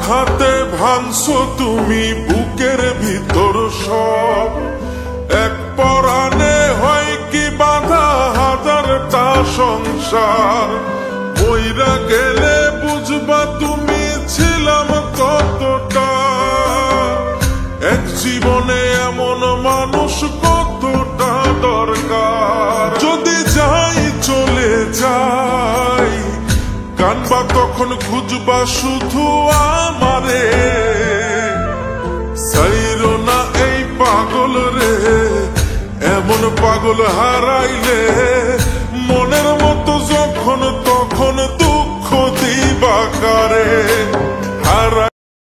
আঘাতে ভাঙছো তুমি বুকের ভিতর সব, এক পরাণে হয় কি বাধা হাজারটা সংসার। মইরা গেলে বুঝবা তুমি ছিলাম কতটা, এক জীবনে এমন মানুষ কতটা দরকার। যদি যাই চলে যাই কানবা তখন খুঁজবা শুধু আমারে, সাইরো না এই পাগল রে, এমন পাগল হারাইলে মনের মতো যখন তখন দুঃখ দিবা কারে।